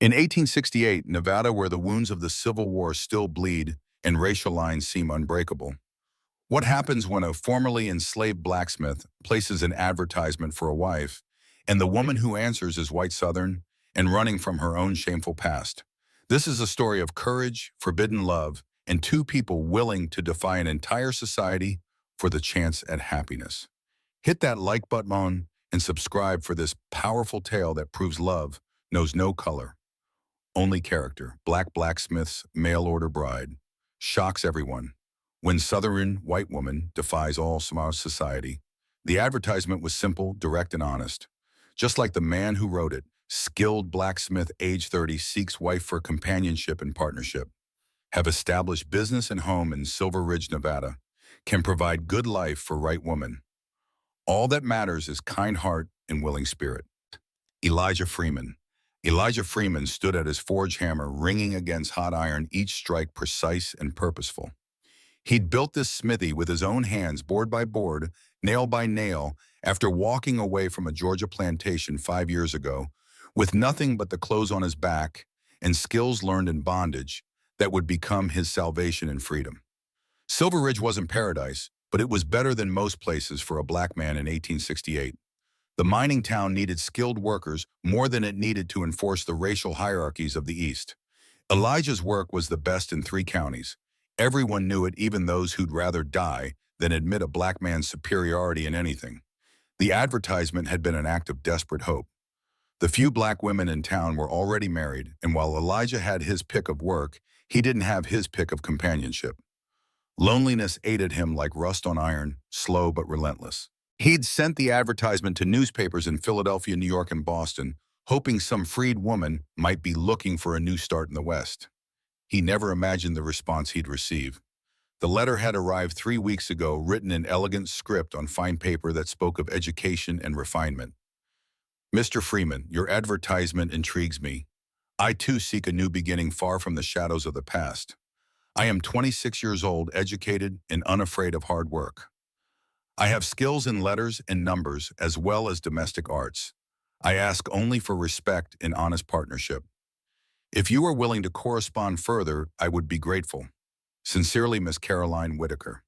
In 1868, Nevada, where the wounds of the Civil War still bleed and racial lines seem unbreakable. What happens when a formerly enslaved blacksmith places an advertisement for a wife, and the woman who answers is white Southern and running from her own shameful past? This is a story of courage, forbidden love, and two people willing to defy an entire society for the chance at happiness. Hit that like button and subscribe for this powerful tale that proves love knows no color, only character. Blacksmith's mail-order bride shocks everyone when Southern white woman defies all smart society. The advertisement was simple, direct, and honest. Just like the man who wrote it, skilled blacksmith, age 30, seeks wife for companionship and partnership. Have established business and home in Silver Ridge, Nevada. Can provide good life for right woman. All that matters is kind heart and willing spirit. Elijah Freeman. Elijah Freeman stood at his forge hammer, ringing against hot iron, each strike precise and purposeful. He'd built this smithy with his own hands, board by board, nail by nail, after walking away from a Georgia plantation 5 years ago, with nothing but the clothes on his back and skills learned in bondage that would become his salvation and freedom. Silver Ridge wasn't paradise, but it was better than most places for a black man in 1868. The mining town needed skilled workers more than it needed to enforce the racial hierarchies of the East. Elijah's work was the best in 3 counties. Everyone knew it, even those who'd rather die than admit a black man's superiority in anything. The advertisement had been an act of desperate hope. The few black women in town were already married, and while Elijah had his pick of work, he didn't have his pick of companionship. Loneliness ate at him like rust on iron, slow but relentless. He'd sent the advertisement to newspapers in Philadelphia, New York, and Boston, hoping some freed woman might be looking for a new start in the West. He never imagined the response he'd receive. The letter had arrived 3 weeks ago, written in elegant script on fine paper that spoke of education and refinement. Mr. Freeman, your advertisement intrigues me. I too seek a new beginning far from the shadows of the past. I am 26 years old, educated, and unafraid of hard work. I have skills in letters and numbers as well as domestic arts. I ask only for respect and honest partnership. If you are willing to correspond further, I would be grateful. Sincerely, Miss Caroline Whitaker.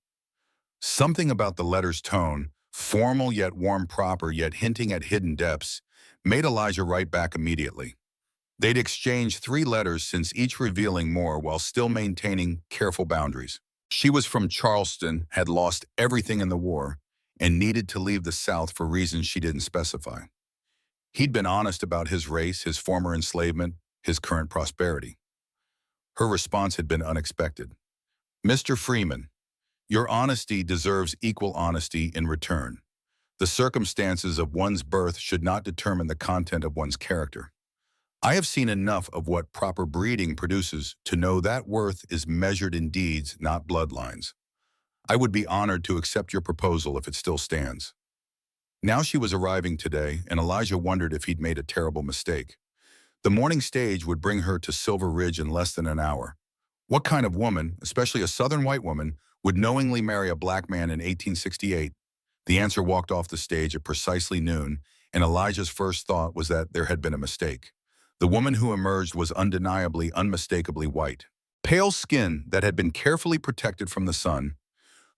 Something about the letter's tone, formal yet warm, proper yet hinting at hidden depths, made Elijah write back immediately. They'd exchanged 3 letters, since each revealing more while still maintaining careful boundaries. She was from Charleston, had lost everything in the war, and needed to leave the South for reasons she didn't specify. He'd been honest about his race, his former enslavement, his current prosperity. Her response had been unexpected. Mr. Freeman, your honesty deserves equal honesty in return. The circumstances of one's birth should not determine the content of one's character. I have seen enough of what proper breeding produces to know that worth is measured in deeds, not bloodlines. I would be honored to accept your proposal if it still stands. Now she was arriving today, and Elijah wondered if he'd made a terrible mistake. The morning stage would bring her to Silver Ridge in less than an hour. What kind of woman, especially a Southern white woman, would knowingly marry a black man in 1868? The answer walked off the stage at precisely noon, and Elijah's first thought was that there had been a mistake. The woman who emerged was undeniably, unmistakably white. Pale skin that had been carefully protected from the sun,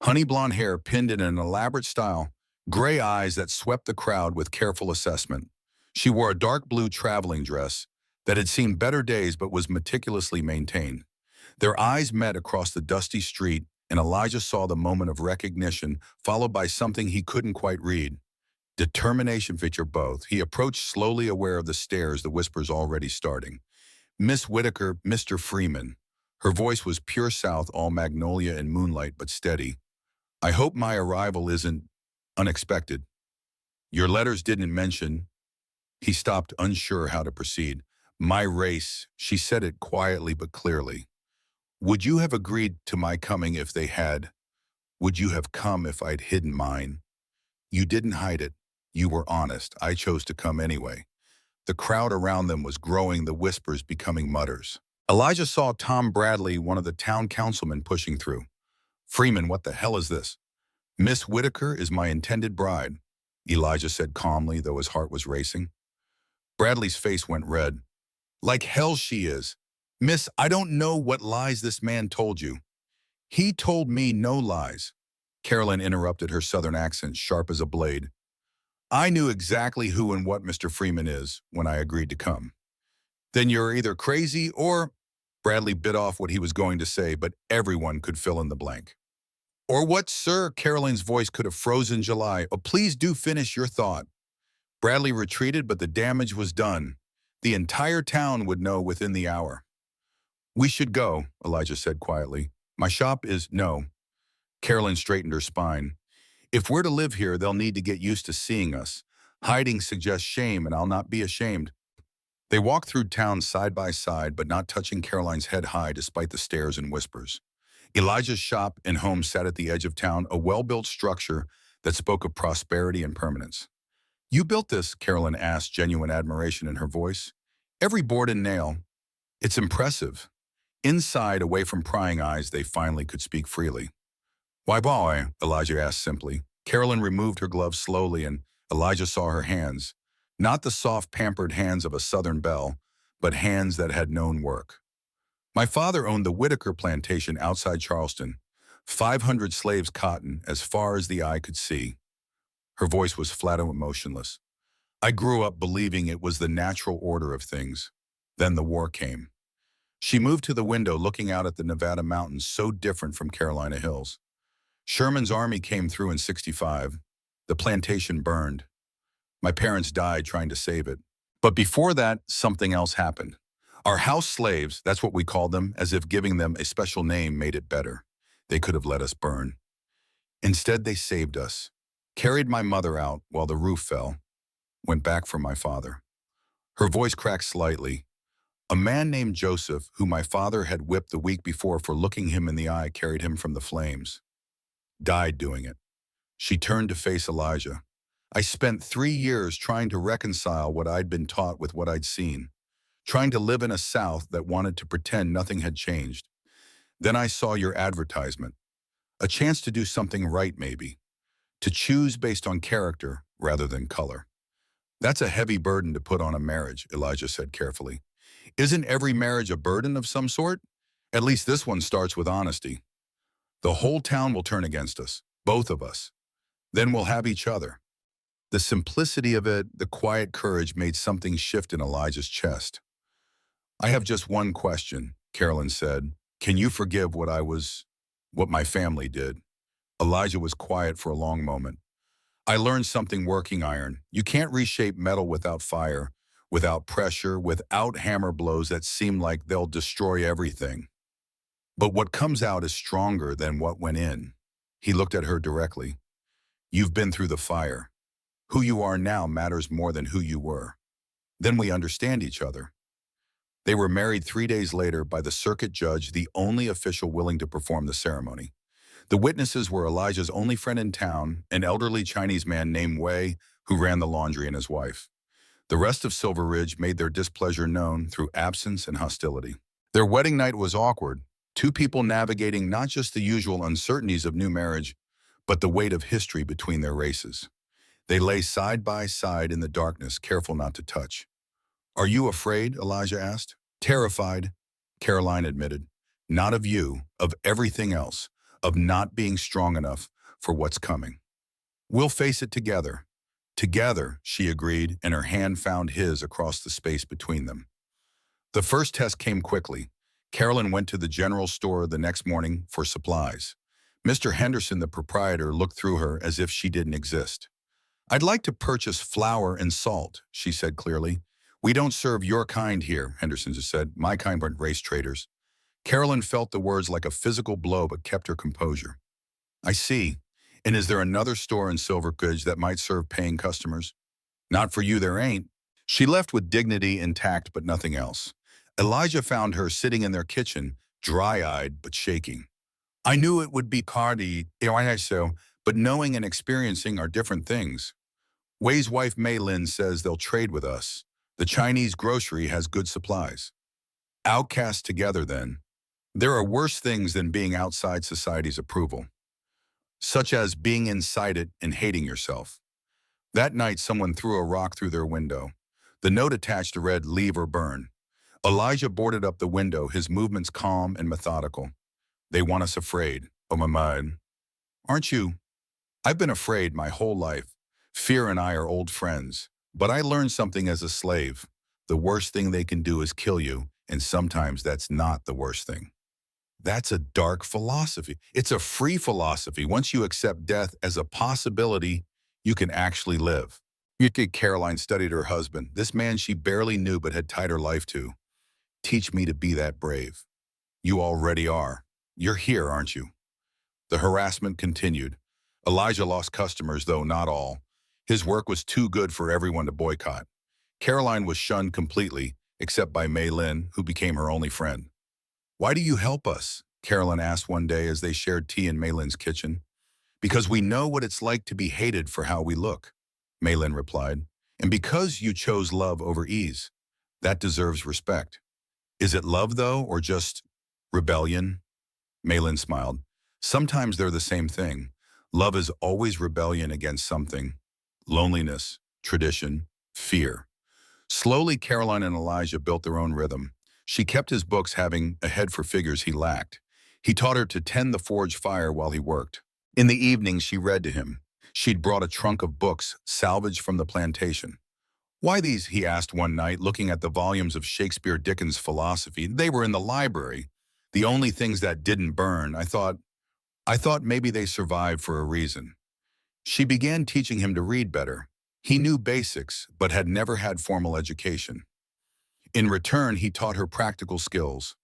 honey blonde hair pinned in an elaborate style, gray eyes that swept the crowd with careful assessment. She wore a dark blue traveling dress that had seen better days but was meticulously maintained. Their eyes met across the dusty street, and Elijah saw the moment of recognition, followed by something he couldn't quite read. Determination featured both. He approached slowly, aware of the stares, the whispers already starting. Miss Whitaker, Mr. Freeman. Her voice was pure South, all magnolia and moonlight, but steady. I hope my arrival isn't unexpected. Your letters didn't mention. He stopped, unsure how to proceed. My race, she said it quietly but clearly. Would you have agreed to my coming if they had? Would you have come if I'd hidden mine? You didn't hide it. You were honest. I chose to come anyway. The crowd around them was growing, the whispers becoming mutters. Elijah saw Tom Bradley, one of the town councilmen, pushing through. Freeman, what the hell is this? Miss Whitaker is my intended bride, Elijah said calmly, though his heart was racing. Bradley's face went red. Like hell she is. Miss, I don't know what lies this man told you. He told me no lies. Carolyn interrupted, her southern accent sharp as a blade. I knew exactly who and what Mr. Freeman is when I agreed to come. Then you're either crazy or... Bradley bit off what he was going to say, but everyone could fill in the blank. Or what, sir? Carolyn's voice could have frozen July. Oh, please do finish your thought. Bradley retreated, but the damage was done. The entire town would know within the hour. We should go, Elijah said quietly. My shop is... No. Carolyn straightened her spine. If we're to live here, they'll need to get used to seeing us. Hiding suggests shame, and I'll not be ashamed. They walked through town side by side, but not touching Caroline's head high despite the stares and whispers. Elijah's shop and home sat at the edge of town, a well-built structure that spoke of prosperity and permanence. You built this, Carolyn asked, genuine admiration in her voice. Every board and nail. It's impressive. Inside, away from prying eyes, they finally could speak freely. Why, boy? Elijah asked simply. Carolyn removed her gloves slowly, and Elijah saw her hands. Not the soft, pampered hands of a Southern belle, but hands that had known work. My father owned the Whitaker plantation outside Charleston. 500 slaves cotton, as far as the eye could see. Her voice was flat and emotionless. I grew up believing it was the natural order of things. Then the war came. She moved to the window, looking out at the Nevada mountains, so different from Carolina hills. Sherman's army came through in '65. The plantation burned. My parents died trying to save it. But before that, something else happened. Our house slaves, that's what we called them, as if giving them a special name made it better. They could have let us burn. Instead, they saved us. Carried my mother out while the roof fell. Went back for my father. Her voice cracked slightly. A man named Joseph, who my father had whipped the week before for looking him in the eye, carried him from the flames. Died doing it. She turned to face Elijah. I spent 3 years trying to reconcile what I'd been taught with what I'd seen, trying to live in a South that wanted to pretend nothing had changed. Then I saw your advertisement. A chance to do something right, maybe. To choose based on character rather than color. That's a heavy burden to put on a marriage, Elijah said carefully. Isn't every marriage a burden of some sort? At least this one starts with honesty. The whole town will turn against us, both of us. Then we'll have each other. The simplicity of it, the quiet courage made something shift in Elijah's chest. I have just one question, Carolyn said. Can you forgive what my family did? Elijah was quiet for a long moment. I learned something working iron. You can't reshape metal without fire, without pressure, without hammer blows that seem like they'll destroy everything. But what comes out is stronger than what went in. He looked at her directly. You've been through the fire. Who you are now matters more than who you were. Then we understand each other. They were married 3 days later by the circuit judge, the only official willing to perform the ceremony. The witnesses were Elijah's only friend in town, an elderly Chinese man named Wei, who ran the laundry, and his wife. The rest of Silver Ridge made their displeasure known through absence and hostility. Their wedding night was awkward, two people navigating not just the usual uncertainties of new marriage, but the weight of history between their races. They lay side by side in the darkness, careful not to touch. Are you afraid? Elijah asked. Terrified, Caroline admitted. Not of you, of everything else, of not being strong enough for what's coming. We'll face it together. Together, she agreed, and her hand found his across the space between them. The first test came quickly. Carolyn went to the general store the next morning for supplies. Mr. Henderson, the proprietor, looked through her as if she didn't exist. I'd like to purchase flour and salt, she said clearly. We don't serve your kind here, Henderson just said. My kind weren't race traders. Carolyn felt the words like a physical blow but kept her composure. I see. And is there another store in Silver Ridge that might serve paying customers? Not for you, there ain't. She left with dignity intact but nothing else. Elijah found her sitting in their kitchen, dry-eyed but shaking. I knew it would be cardy, but knowing and experiencing are different things. Wei's wife Mei Lin says they'll trade with us. The Chinese grocery has good supplies. Outcast together, then. There are worse things than being outside society's approval, such as being inside it and hating yourself. That night, someone threw a rock through their window. The note attached read, "Leave or burn." Elijah boarded up the window, his movements calm and methodical. They want us afraid. Oh my mind. Aren't you? I've been afraid my whole life. Fear and I are old friends. But I learned something as a slave. The worst thing they can do is kill you, and sometimes that's not the worst thing. That's a dark philosophy. It's a free philosophy. Once you accept death as a possibility, you can actually live. Caroline studied her husband, this man she barely knew but had tied her life to. Teach me to be that brave. You already are. You're here, aren't you? The harassment continued. Elijah lost customers, though not all. His work was too good for everyone to boycott. Caroline was shunned completely, except by Mei Lin, who became her only friend. Why do you help us? Caroline asked one day as they shared tea in Mei Lin's kitchen. Because we know what it's like to be hated for how we look, Mei Lin replied. And because you chose love over ease. That deserves respect. Is it love, though, or just rebellion? Mei Lin smiled. Sometimes they're the same thing. Love is always rebellion against something. Loneliness, tradition, fear. Slowly, Caroline and Elijah built their own rhythm. She kept his books, having a head for figures he lacked. He taught her to tend the forge fire while he worked. In the evenings, she read to him. She'd brought a trunk of books salvaged from the plantation. Why these, he asked one night, looking at the volumes of Shakespeare Dickens' philosophy. They were in the library. The only things that didn't burn. I thought maybe they survived for a reason. She began teaching him to read better. He knew basics, but had never had formal education. In return, he taught her practical skills,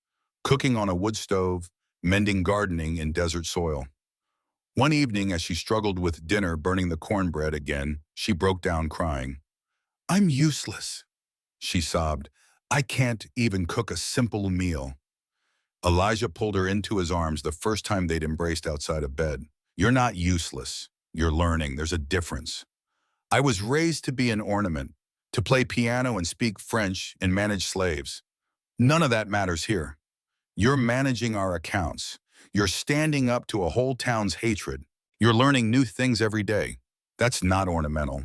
cooking on a wood stove, mending gardening in desert soil. One evening, as she struggled with dinner, burning the cornbread again, she broke down crying. I'm useless, she sobbed. I can't even cook a simple meal. Elijah pulled her into his arms the first time they'd embraced outside of bed. You're not useless. You're learning. There's a difference. I was raised to be an ornament, to play piano and speak French and manage slaves. None of that matters here. You're managing our accounts. You're standing up to a whole town's hatred. You're learning new things every day. That's not ornamental.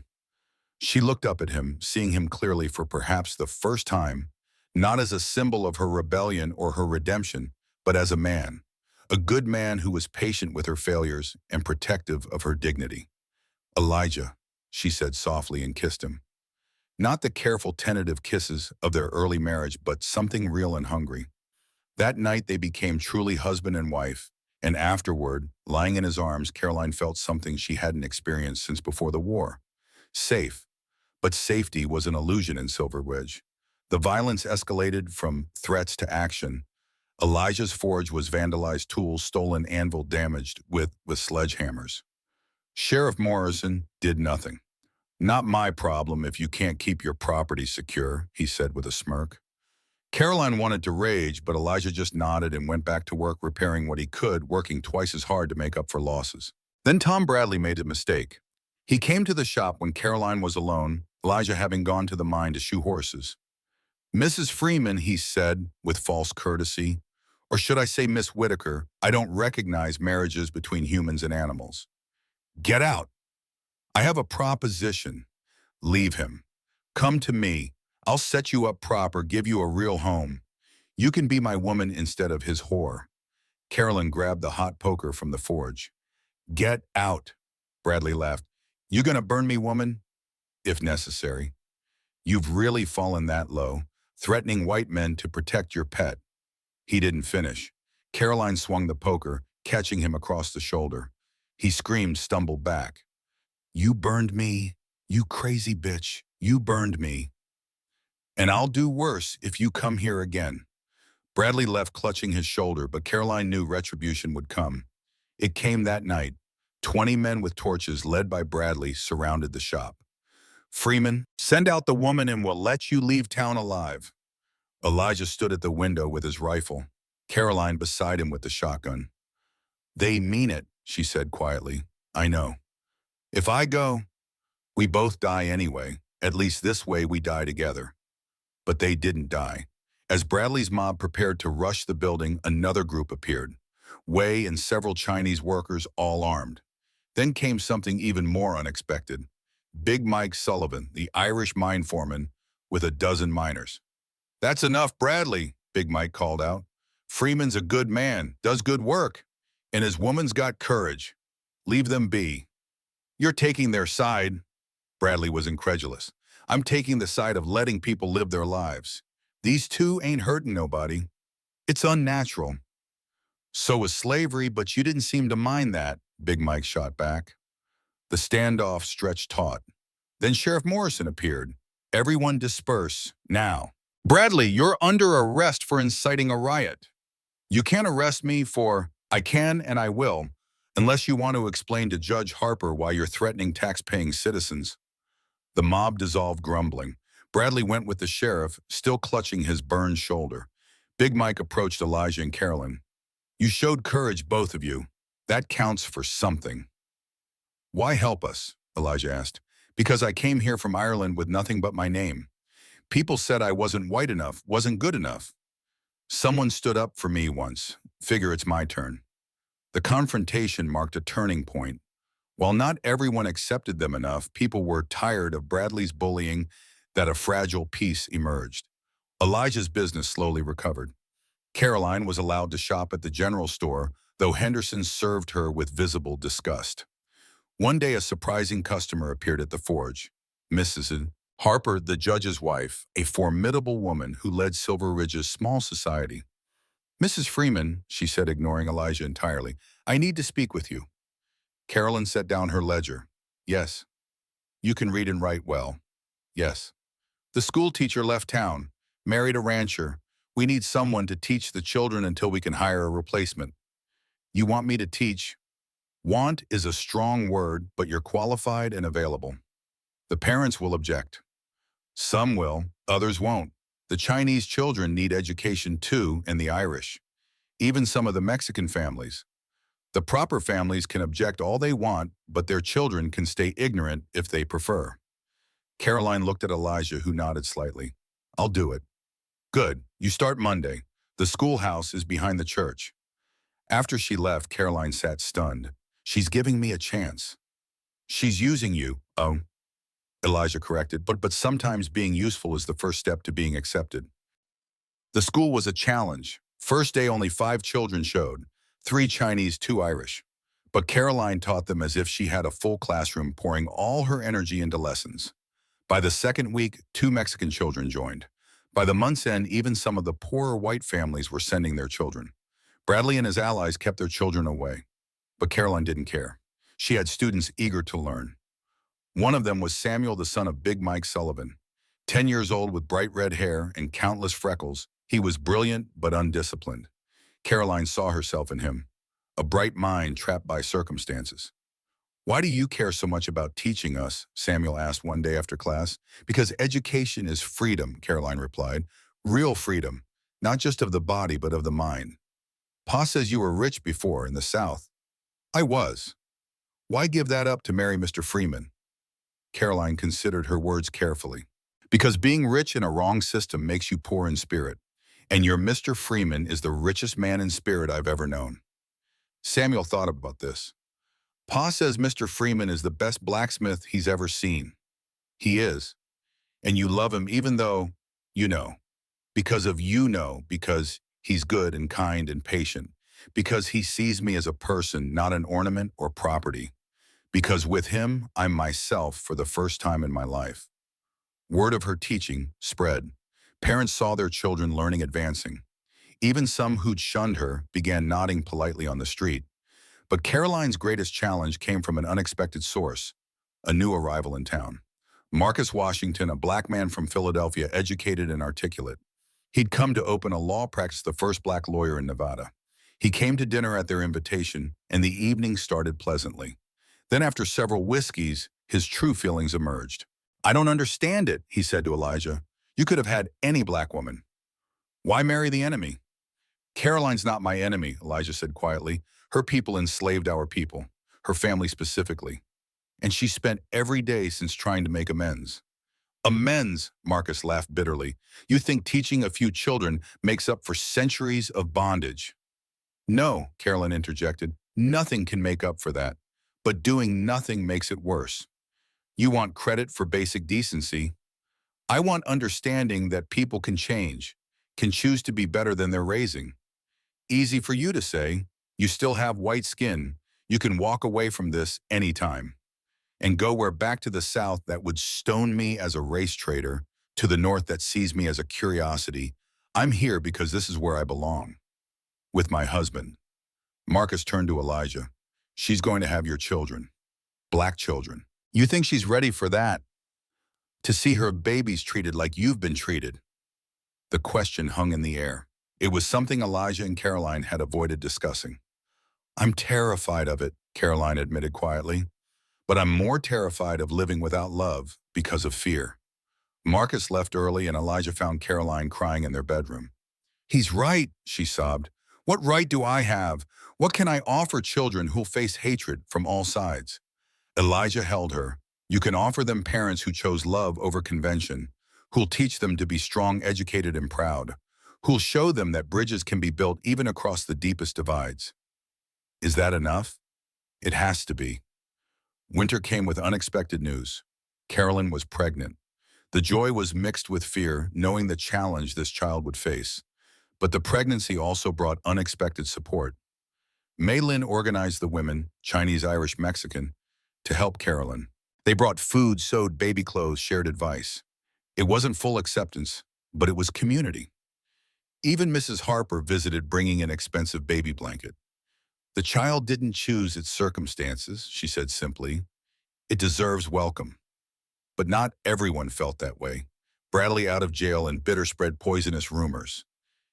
She looked up at him, seeing him clearly for perhaps the first time, not as a symbol of her rebellion or her redemption, but as a man. A good man who was patient with her failures and protective of her dignity. Elijah, she said softly and kissed him. Not the careful, tentative kisses of their early marriage, but something real and hungry. That night they became truly husband and wife, and afterward, lying in his arms, Caroline felt something she hadn't experienced since before the war. Safe. But safety was an illusion in Silver Wedge. The violence escalated from threats to action. Elijah's forge was vandalized, tools stolen, anvil damaged with sledgehammers. Sheriff Morrison did nothing. Not my problem if you can't keep your property secure, he said with a smirk. Caroline wanted to rage, but Elijah just nodded and went back to work repairing what he could, working twice as hard to make up for losses. Then Tom Bradley made a mistake. He came to the shop when Caroline was alone, Elijah having gone to the mine to shoe horses. Mrs. Freeman, he said, with false courtesy, or should I say Miss Whitaker, I don't recognize marriages between humans and animals. Get out. I have a proposition. Leave him. Come to me. I'll set you up proper, give you a real home. You can be my woman instead of his whore. Carolyn grabbed the hot poker from the forge. Get out, Bradley laughed. You gonna burn me, woman? If necessary. You've really fallen that low, threatening white men to protect your pet. He didn't finish. Caroline swung the poker, catching him across the shoulder. He screamed, stumbled back. You burned me, you crazy bitch. You burned me. And I'll do worse if you come here again. Bradley left clutching his shoulder, but Caroline knew retribution would come. It came that night. 20 men with torches, led by Bradley, surrounded the shop. Freeman, send out the woman and we'll let you leave town alive. Elijah stood at the window with his rifle, Caroline beside him with the shotgun. They mean it, she said quietly. I know. If I go, we both die anyway. At least this way we die together. But they didn't die. As Bradley's mob prepared to rush the building, another group appeared. Wei and several Chinese workers, all armed. Then came something even more unexpected. Big Mike Sullivan, the Irish mine foreman, with a dozen miners. That's enough, Bradley, Big Mike called out. Freeman's a good man, does good work, and his woman's got courage. Leave them be. You're taking their side. Bradley was incredulous. I'm taking the side of letting people live their lives. These two ain't hurting nobody. It's unnatural. So was slavery, but you didn't seem to mind that, Big Mike shot back. The standoff stretched taut. Then Sheriff Morrison appeared. Everyone disperse, now. Bradley, you're under arrest for inciting a riot. You can't arrest me for, I can and I will, unless you want to explain to Judge Harper why you're threatening tax-paying citizens. The mob dissolved grumbling. Bradley went with the sheriff, still clutching his burned shoulder. Big Mike approached Elijah and Carolyn. You showed courage, both of you. That counts for something. Why help us? Elijah asked. Because I came here from Ireland with nothing but my name. People said I wasn't white enough, wasn't good enough. Someone stood up for me once. Figure it's my turn. The confrontation marked a turning point. While not everyone accepted them enough, people were tired of Bradley's bullying that a fragile peace emerged. Elijah's business slowly recovered. Caroline was allowed to shop at the general store, though Henderson served her with visible disgust. One day, a surprising customer appeared at the forge. Mrs. Harper, the judge's wife, a formidable woman who led Silver Ridge's small society. Mrs. Freeman, she said, ignoring Elijah entirely, I need to speak with you. Carolyn set down her ledger. Yes. You can read and write well. Yes. The school teacher left town, married a rancher. We need someone to teach the children until we can hire a replacement. You want me to teach? Want is a strong word, but you're qualified and available. The parents will object. Some will, others won't. The Chinese children need education too, and the Irish. Even some of the Mexican families. The proper families can object all they want, but their children can stay ignorant if they prefer. Caroline looked at Elijah, who nodded slightly. I'll do it. Good. You start Monday. The schoolhouse is behind the church. After she left, Caroline sat stunned. She's giving me a chance. She's using you. Oh, Elijah corrected, but sometimes being useful is the first step to being accepted. The school was a challenge. First day, only 5 children showed. 3 Chinese, 2 Irish. But Caroline taught them as if she had a full classroom, pouring all her energy into lessons. By the second week, 2 Mexican children joined. By the month's end, even some of the poorer white families were sending their children. Bradley and his allies kept their children away. But Caroline didn't care. She had students eager to learn. One of them was Samuel, the son of Big Mike Sullivan. 10 years old with bright red hair and countless freckles, he was brilliant but undisciplined. Caroline saw herself in him, a bright mind trapped by circumstances. Why do you care so much about teaching us? Samuel asked one day after class. Because education is freedom, Caroline replied. Real freedom, not just of the body but of the mind. Pa says you were rich before in the South. I was. Why give that up to marry Mr. Freeman? Caroline considered her words carefully. Because being rich in a wrong system makes you poor in spirit, and your Mr. Freeman is the richest man in spirit I've ever known. Samuel thought about this. Pa says Mr. Freeman is the best blacksmith he's ever seen. He is. And you love him even though, because he's good and kind and patient, because he sees me as a person, not an ornament or property, because with him, I'm myself for the first time in my life. Word of her teaching spread. Parents saw their children learning, advancing. Even some who'd shunned her began nodding politely on the street. But Caroline's greatest challenge came from an unexpected source, a new arrival in town. Marcus Washington, a black man from Philadelphia, educated and articulate. He'd come to open a law practice, the first black lawyer in Nevada. He came to dinner at their invitation, and the evening started pleasantly. Then after several whiskeys, his true feelings emerged. I don't understand it, he said to Elijah. You could have had any black woman. Why marry the enemy? Caroline's not my enemy, Elijah said quietly. Her people enslaved our people, her family specifically. And she spent every day since trying to make amends. Amends, Marcus laughed bitterly. You think teaching a few children makes up for centuries of bondage? No, Carolyn interjected. Nothing can make up for that. But doing nothing makes it worse. You want credit for basic decency. I want understanding that people can change. can choose to be better than they're raising. Easy for you to say. You still have white skin. You can walk away from this anytime and go where back to the South that would stone me as a race traitor, to the North that sees me as a curiosity. I'm here because this is where I belong. With my husband. Marcus turned to Elijah. She's going to have your children. Black children. You think she's ready for that? To see her babies treated like you've been treated? The question hung in the air. It was something Elijah and Caroline had avoided discussing. I'm terrified of it, Caroline admitted quietly. But I'm more terrified of living without love because of fear. Marcus left early and Elijah found Caroline crying in their bedroom. He's right, she sobbed. What right do I have? What can I offer children who'll face hatred from all sides? Elijah held her. You can offer them parents who chose love over convention, who'll teach them to be strong, educated, and proud, who'll show them that bridges can be built even across the deepest divides. Is that enough? It has to be. Winter came with unexpected news. Carolyn was pregnant. The joy was mixed with fear, knowing the challenge this child would face. But the pregnancy also brought unexpected support. Mei Lin organized the women, Chinese, Irish, Mexican, to help Carolyn. They brought food, sewed baby clothes, shared advice. It wasn't full acceptance, but it was community. Even Mrs. Harper visited, bringing an expensive baby blanket. The child didn't choose its circumstances, she said simply. It deserves welcome. But not everyone felt that way. Bradley out of jail and bitter spread poisonous rumors.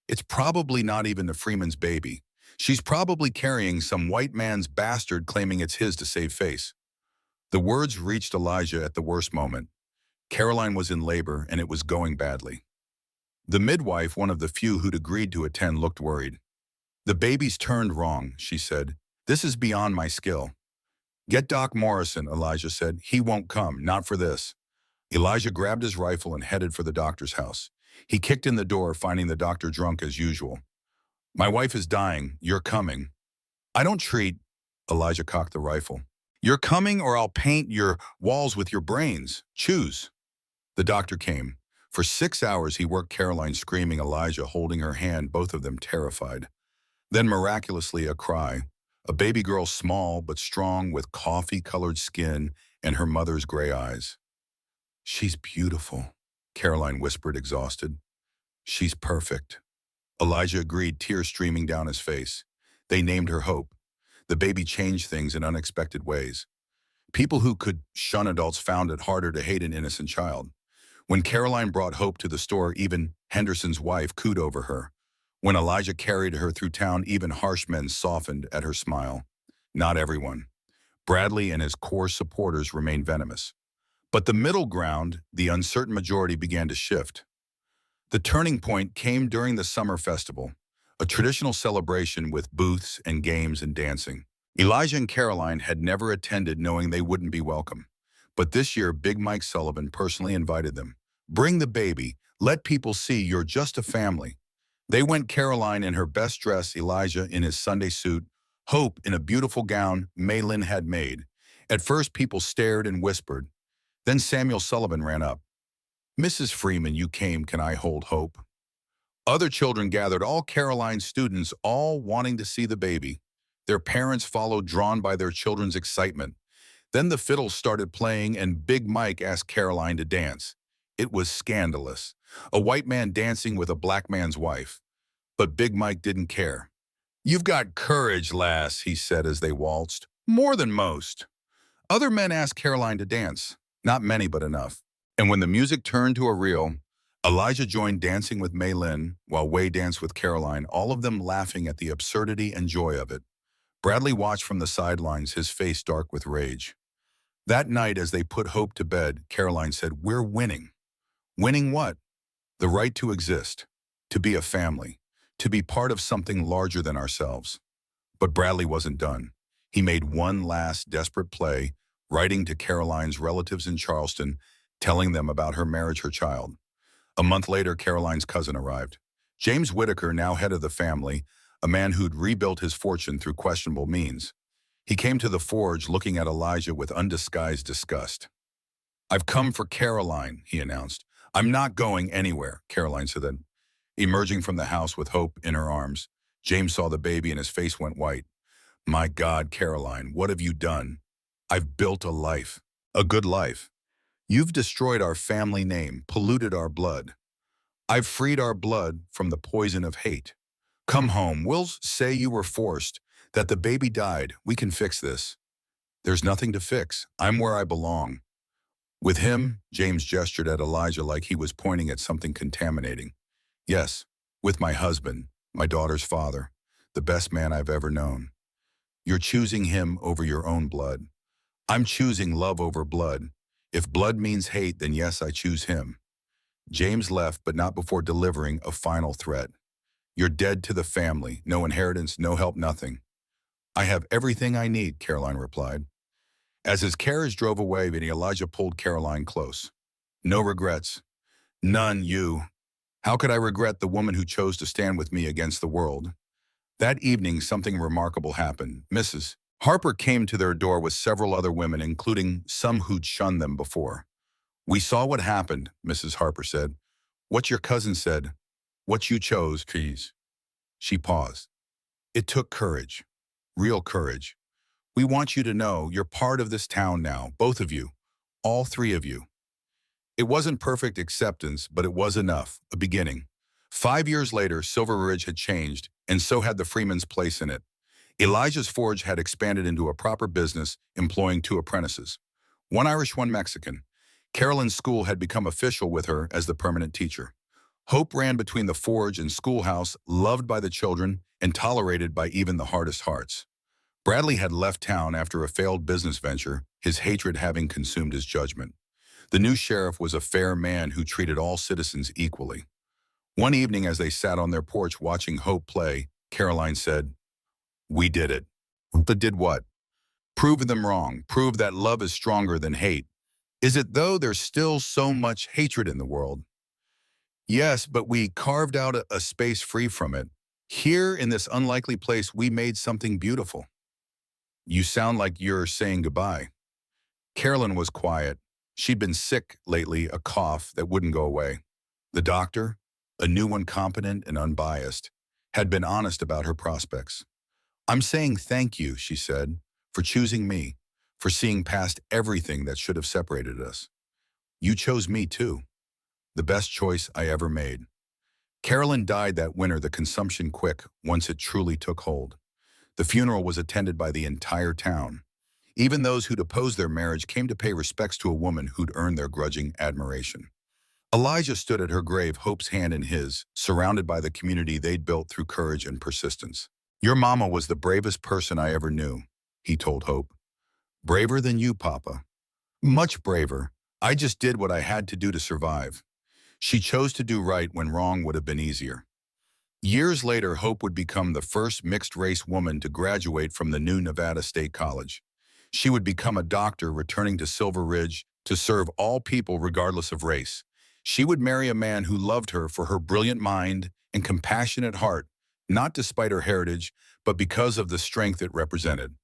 It's probably not even the Freeman's baby. She's probably carrying some white man's bastard claiming it's his to save face. The words reached Elijah at the worst moment. Caroline was in labor and it was going badly. The midwife, one of the few who'd agreed to attend, looked worried. The baby's turned wrong, she said. This is beyond my skill. Get Doc Morrison, Elijah said. He won't come, not for this. Elijah grabbed his rifle and headed for the doctor's house. He kicked in the door, finding the doctor drunk as usual. My wife is dying. You're coming. I don't treat. Elijah cocked the rifle. You're coming or I'll paint your walls with your brains. Choose. The doctor came. For 6 hours he worked Caroline, screaming, Elijah holding her hand, both of them terrified. Then miraculously a cry. A baby girl, small but strong, with coffee-colored skin and her mother's gray eyes. She's beautiful, Caroline whispered, exhausted. She's perfect. Elijah agreed, tears streaming down his face. They named her Hope. The baby changed things in unexpected ways. People who could shun adults found it harder to hate an innocent child. When Caroline brought Hope to the store, even Henderson's wife cooed over her. When Elijah carried her through town, even harsh men softened at her smile. Not everyone. Bradley and his core supporters remained venomous. But the middle ground, the uncertain majority, began to shift. The turning point came during the summer festival, a traditional celebration with booths and games and dancing. Elijah and Caroline had never attended, knowing they wouldn't be welcome. But this year, Big Mike Sullivan personally invited them. Bring the baby. Let people see you're just a family. They went, Caroline in her best dress, Elijah in his Sunday suit, Hope in a beautiful gown Mei Lin had made. At first, people stared and whispered. Then Samuel Sullivan ran up. Mrs. Freeman, you came, can I hold Hope? Other children gathered, all Caroline's students, all wanting to see the baby. Their parents followed, drawn by their children's excitement. Then the fiddles started playing and Big Mike asked Caroline to dance. It was scandalous. A white man dancing with a black man's wife. But Big Mike didn't care. You've got courage, lass, he said as they waltzed. More than most. Other men asked Caroline to dance. Not many, but enough. And when the music turned to a reel, Elijah joined dancing with Mei Lin, while Wei danced with Caroline, all of them laughing at the absurdity and joy of it. Bradley watched from the sidelines, his face dark with rage. That night, as they put Hope to bed, Caroline said, We're winning. Winning what? The right to exist, to be a family, to be part of something larger than ourselves. But Bradley wasn't done. He made one last desperate play, writing to Caroline's relatives in Charleston, telling them about her marriage, her child. A month later, Caroline's cousin arrived. James Whitaker, now head of the family, a man who'd rebuilt his fortune through questionable means. He came to the forge looking at Elijah with undisguised disgust. I've come for Caroline, he announced. I'm not going anywhere, Caroline said then. Emerging from the house with Hope in her arms, James saw the baby and his face went white. My God, Caroline, what have you done? I've built a life. A good life. You've destroyed our family name, polluted our blood. I've freed our blood from the poison of hate. Come home. We'll say you were forced, that the baby died. We can fix this. There's nothing to fix. I'm where I belong. With him, James gestured at Elijah like he was pointing at something contaminating. Yes, with my husband, my daughter's father, the best man I've ever known. You're choosing him over your own blood. I'm choosing love over blood. If blood means hate, then yes, I choose him. James left, but not before delivering a final threat. You're dead to the family. No inheritance, no help, nothing. I have everything I need, Caroline replied. As his carriage drove away, Elijah pulled Caroline close. No regrets. None, you. How could I regret the woman who chose to stand with me against the world? That evening, something remarkable happened. Mrs. Harper came to their door with several other women, including some who'd shunned them before. We saw what happened, Mrs. Harper said. What your cousin said. What you chose, please. She paused. It took courage. Real courage. We want you to know you're part of this town now, both of you. All three of you. It wasn't perfect acceptance, but it was enough, a beginning. 5 years later, Silver Ridge had changed, and so had the Freeman's place in it. Elijah's Forge had expanded into a proper business, employing 2 apprentices. One Irish, one Mexican. Carolyn's school had become official with her as the permanent teacher. Hope ran between the forge and schoolhouse, loved by the children and tolerated by even the hardest hearts. Bradley had left town after a failed business venture, his hatred having consumed his judgment. The new sheriff was a fair man who treated all citizens equally. One evening as they sat on their porch watching Hope play, Caroline said, We did it. But did what? Prove them wrong, prove that love is stronger than hate. Is it though there's still so much hatred in the world? Yes, but we carved out a space free from it. Here in this unlikely place, we made something beautiful. You sound like you're saying goodbye. Carolyn was quiet. She'd been sick lately, a cough that wouldn't go away. The doctor, a new one competent and unbiased, had been honest about her prospects. I'm saying thank you, she said, for choosing me, for seeing past everything that should have separated us. You chose me too. The best choice I ever made. Carolyn died that winter, the consumption quick, once it truly took hold. The funeral was attended by the entire town. Even those who'd opposed their marriage came to pay respects to a woman who'd earned their grudging admiration. Elijah stood at her grave, Hope's hand in his, surrounded by the community they'd built through courage and persistence. Your mama was the bravest person I ever knew, he told Hope. Braver than you, Papa. Much braver. I just did what I had to do to survive. She chose to do right when wrong would have been easier. Years later, Hope would become the first mixed-race woman to graduate from the new Nevada State College. She would become a doctor returning to Silver Ridge to serve all people regardless of race. She would marry a man who loved her for her brilliant mind and compassionate heart, not despite her heritage, but because of the strength it represented.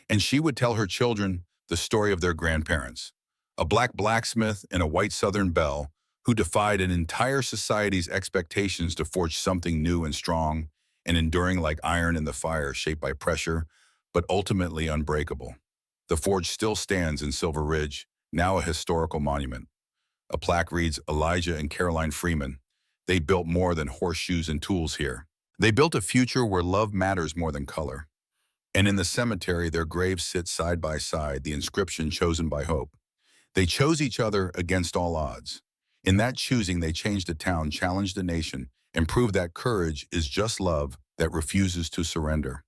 And she would tell her children the story of their grandparents, a black blacksmith and a white Southern belle who defied an entire society's expectations to forge something new and strong and enduring like iron in the fire, shaped by pressure, but ultimately unbreakable. The forge still stands in Silver Ridge, now a historical monument. A plaque reads, Elijah and Caroline Freeman. They built more than horseshoes and tools here. They built a future where love matters more than color. And in the cemetery, their graves sit side by side, the inscription chosen by Hope. They chose each other against all odds. In that choosing, they changed a town, challenged a nation, and proved that courage is just love that refuses to surrender.